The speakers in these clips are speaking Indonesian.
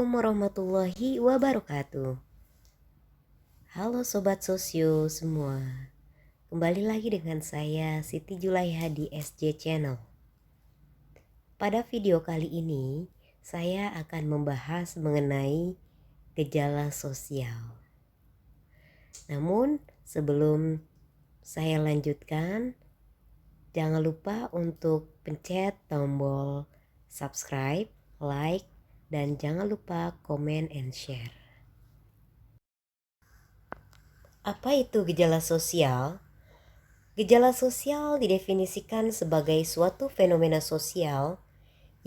Assalamualaikum warahmatullahi wabarakatuh. Halo Sobat Sosio semua. Kembali lagi dengan saya Siti Julaiha di SJ Channel. Pada video kali ini saya akan membahas mengenai gejala sosial. Namun sebelum saya lanjutkan, jangan lupa untuk pencet tombol subscribe, like, dan jangan lupa komen and share. Apa itu gejala sosial? Gejala sosial didefinisikan sebagai suatu fenomena sosial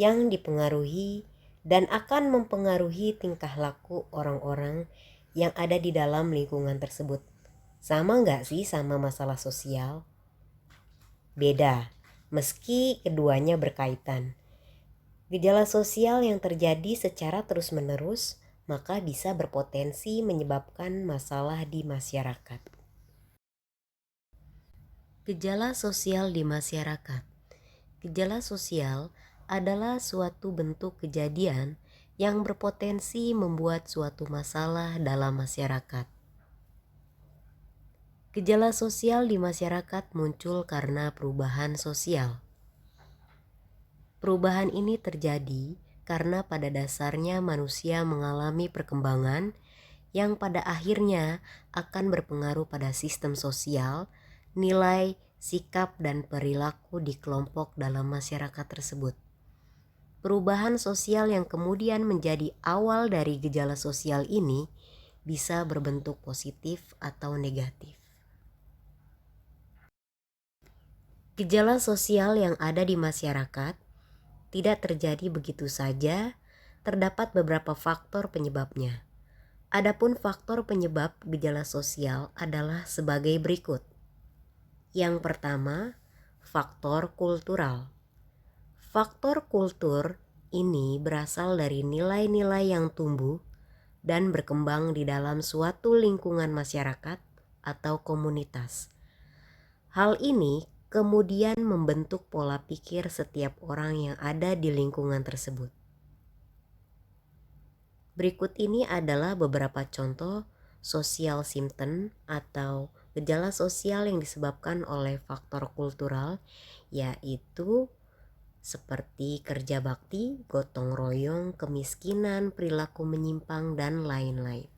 yang dipengaruhi dan akan mempengaruhi tingkah laku orang-orang yang ada di dalam lingkungan tersebut. Sama nggak sih sama masalah sosial? Beda, meski keduanya berkaitan. Gejala sosial yang terjadi secara terus-menerus maka bisa berpotensi menyebabkan masalah di masyarakat. Gejala sosial di masyarakat. Gejala sosial adalah suatu bentuk kejadian yang berpotensi membuat suatu masalah dalam masyarakat. Gejala sosial di masyarakat muncul karena perubahan sosial. Perubahan ini terjadi karena pada dasarnya manusia mengalami perkembangan yang pada akhirnya akan berpengaruh pada sistem sosial, nilai, sikap, dan perilaku di kelompok dalam masyarakat tersebut. Perubahan sosial yang kemudian menjadi awal dari gejala sosial ini bisa berbentuk positif atau negatif. Gejala sosial yang ada di masyarakat tidak terjadi begitu saja, terdapat beberapa faktor penyebabnya. Adapun faktor penyebab gejala sosial adalah sebagai berikut. Yang pertama, faktor kultural. Faktor kultur ini berasal dari nilai-nilai yang tumbuh dan berkembang di dalam suatu lingkungan masyarakat atau komunitas. Hal ini kemudian membentuk pola pikir setiap orang yang ada di lingkungan tersebut. Berikut ini adalah beberapa contoh social symptom atau gejala sosial yang disebabkan oleh faktor kultural, yaitu seperti kerja bakti, gotong royong, kemiskinan, perilaku menyimpang, dan lain-lain.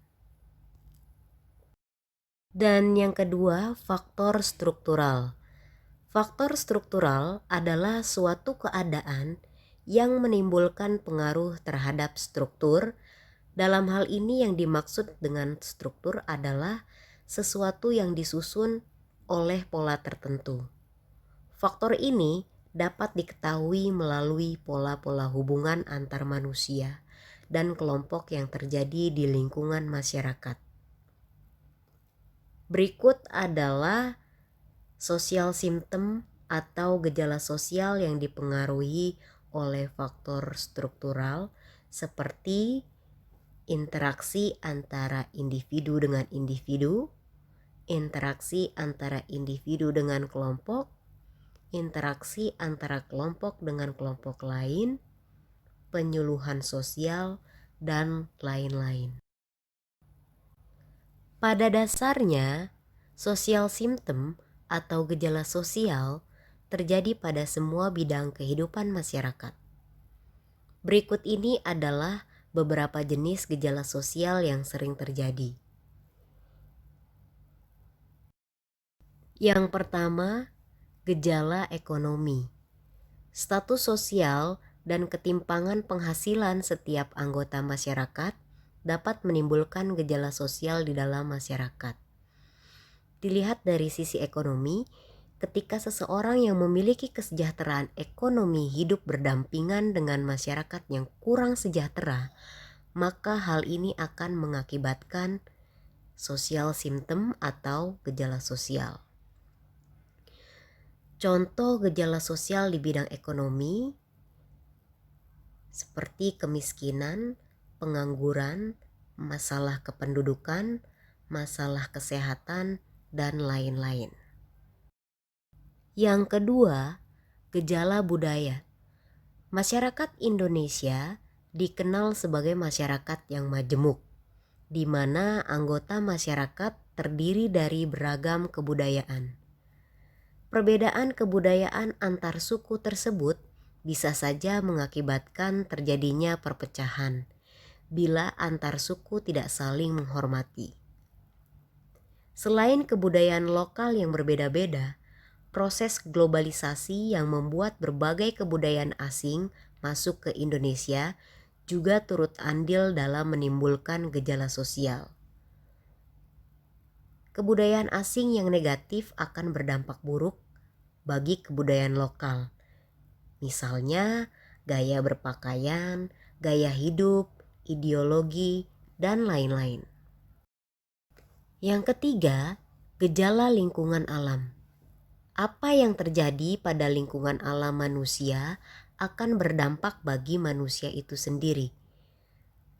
Dan yang kedua, faktor struktural. Faktor struktural adalah suatu keadaan yang menimbulkan pengaruh terhadap struktur. Dalam hal ini yang dimaksud dengan struktur adalah sesuatu yang disusun oleh pola tertentu. Faktor ini dapat diketahui melalui pola-pola hubungan antar manusia dan kelompok yang terjadi di lingkungan masyarakat. Berikut adalah social symptom atau gejala sosial yang dipengaruhi oleh faktor struktural seperti interaksi antara individu dengan individu, interaksi antara individu dengan kelompok, interaksi antara kelompok dengan kelompok lain, penyuluhan sosial, dan lain-lain. Pada dasarnya, social symptom atau gejala sosial terjadi pada semua bidang kehidupan masyarakat. Berikut ini adalah beberapa jenis gejala sosial yang sering terjadi. Yang pertama, gejala ekonomi. Status sosial dan ketimpangan penghasilan setiap anggota masyarakat dapat menimbulkan gejala sosial di dalam masyarakat. Dilihat dari sisi ekonomi, ketika seseorang yang memiliki kesejahteraan ekonomi hidup berdampingan dengan masyarakat yang kurang sejahtera, maka hal ini akan mengakibatkan social symptom atau gejala sosial. Contoh gejala sosial di bidang ekonomi seperti kemiskinan, pengangguran, masalah kependudukan, masalah kesehatan, dan lain-lain. Yang kedua, gejala budaya. Masyarakat Indonesia dikenal sebagai masyarakat yang majemuk, di mana anggota masyarakat terdiri dari beragam kebudayaan. Perbedaan kebudayaan antar suku tersebut bisa saja mengakibatkan terjadinya perpecahan bila antar suku tidak saling menghormati. Selain kebudayaan lokal yang berbeda-beda, proses globalisasi yang membuat berbagai kebudayaan asing masuk ke Indonesia juga turut andil dalam menimbulkan gejala sosial. Kebudayaan asing yang negatif akan berdampak buruk bagi kebudayaan lokal. Misalnya gaya berpakaian, gaya hidup, ideologi, dan lain-lain. Yang ketiga, gejala lingkungan alam. Apa yang terjadi pada lingkungan alam manusia akan berdampak bagi manusia itu sendiri.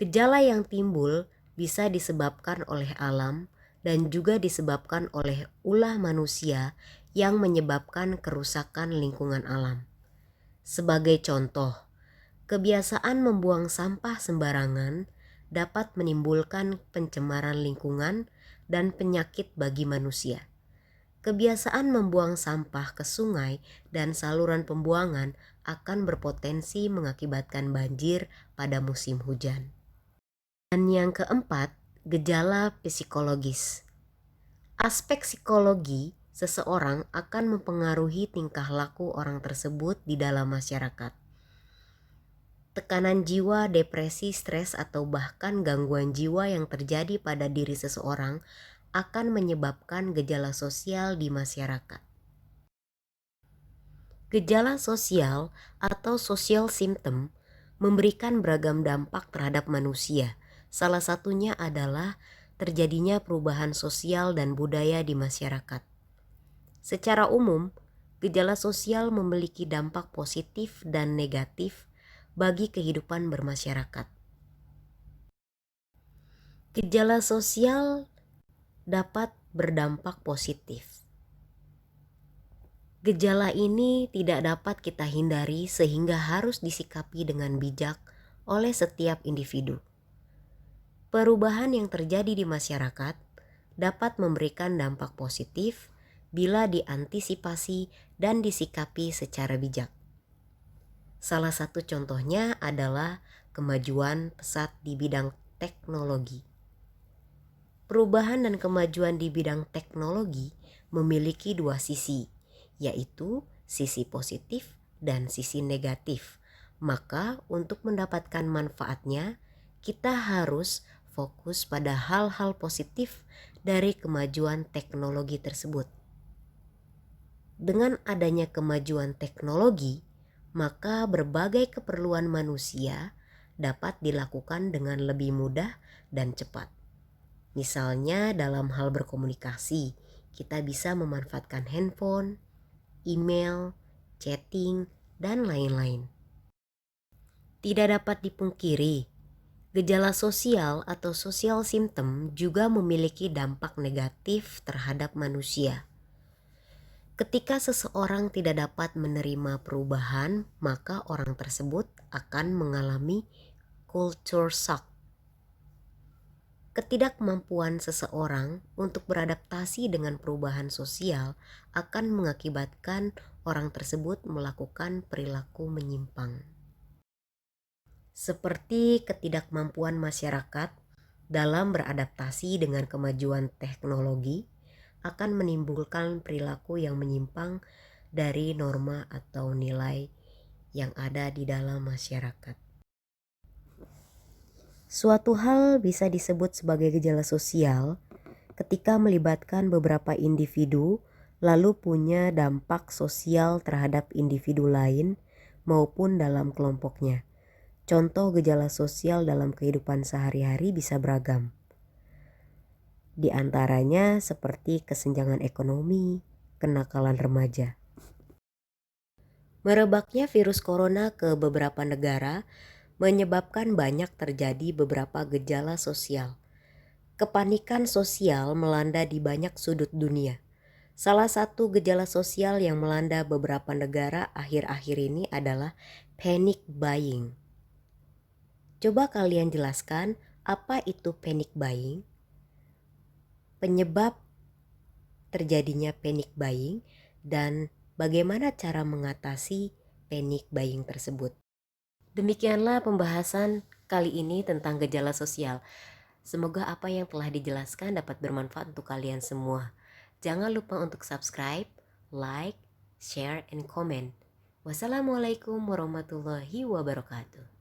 Gejala yang timbul bisa disebabkan oleh alam dan juga disebabkan oleh ulah manusia yang menyebabkan kerusakan lingkungan alam. Sebagai contoh, kebiasaan membuang sampah sembarangan dapat menimbulkan pencemaran lingkungan dan penyakit bagi manusia. Kebiasaan membuang sampah ke sungai dan saluran pembuangan akan berpotensi mengakibatkan banjir pada musim hujan. Dan yang keempat, gejala psikologis. Aspek psikologi seseorang akan mempengaruhi tingkah laku orang tersebut di dalam masyarakat. Tekanan jiwa, depresi, stres, atau bahkan gangguan jiwa yang terjadi pada diri seseorang akan menyebabkan gejala sosial di masyarakat. Gejala sosial atau social symptom memberikan beragam dampak terhadap manusia. Salah satunya adalah terjadinya perubahan sosial dan budaya di masyarakat. Secara umum, gejala sosial memiliki dampak positif dan negatif bagi kehidupan bermasyarakat. Gejala sosial dapat berdampak positif. Gejala ini tidak dapat kita hindari sehingga harus disikapi dengan bijak oleh setiap individu. Perubahan yang terjadi di masyarakat dapat memberikan dampak positif bila diantisipasi dan disikapi secara bijak. Salah satu contohnya adalah kemajuan pesat di bidang teknologi. Perubahan dan kemajuan di bidang teknologi memiliki dua sisi, yaitu sisi positif dan sisi negatif. Maka untuk mendapatkan manfaatnya, kita harus fokus pada hal-hal positif dari kemajuan teknologi tersebut. Dengan adanya kemajuan teknologi, maka berbagai keperluan manusia dapat dilakukan dengan lebih mudah dan cepat. Misalnya dalam hal berkomunikasi, kita bisa memanfaatkan handphone, email, chatting, dan lain-lain. Tidak dapat dipungkiri, gejala sosial atau social symptom juga memiliki dampak negatif terhadap manusia. Ketika seseorang tidak dapat menerima perubahan, maka orang tersebut akan mengalami culture shock. Ketidakmampuan seseorang untuk beradaptasi dengan perubahan sosial akan mengakibatkan orang tersebut melakukan perilaku menyimpang. Seperti ketidakmampuan masyarakat dalam beradaptasi dengan kemajuan teknologi akan menimbulkan perilaku yang menyimpang dari norma atau nilai yang ada di dalam masyarakat. Suatu hal bisa disebut sebagai gejala sosial ketika melibatkan beberapa individu lalu punya dampak sosial terhadap individu lain maupun dalam kelompoknya. Contoh gejala sosial dalam kehidupan sehari-hari bisa beragam. Di antaranya seperti kesenjangan ekonomi, kenakalan remaja. Merebaknya virus corona ke beberapa negara menyebabkan banyak terjadi beberapa gejala sosial. Kepanikan sosial melanda di banyak sudut dunia. Salah satu gejala sosial yang melanda beberapa negara akhir-akhir ini adalah panic buying. Coba kalian jelaskan apa itu panic buying, penyebab terjadinya panic buying, dan bagaimana cara mengatasi panic buying tersebut. Demikianlah pembahasan kali ini tentang gejala sosial. Semoga apa yang telah dijelaskan dapat bermanfaat untuk kalian semua. Jangan lupa untuk subscribe, like, share, and comment. Wassalamualaikum warahmatullahi wabarakatuh.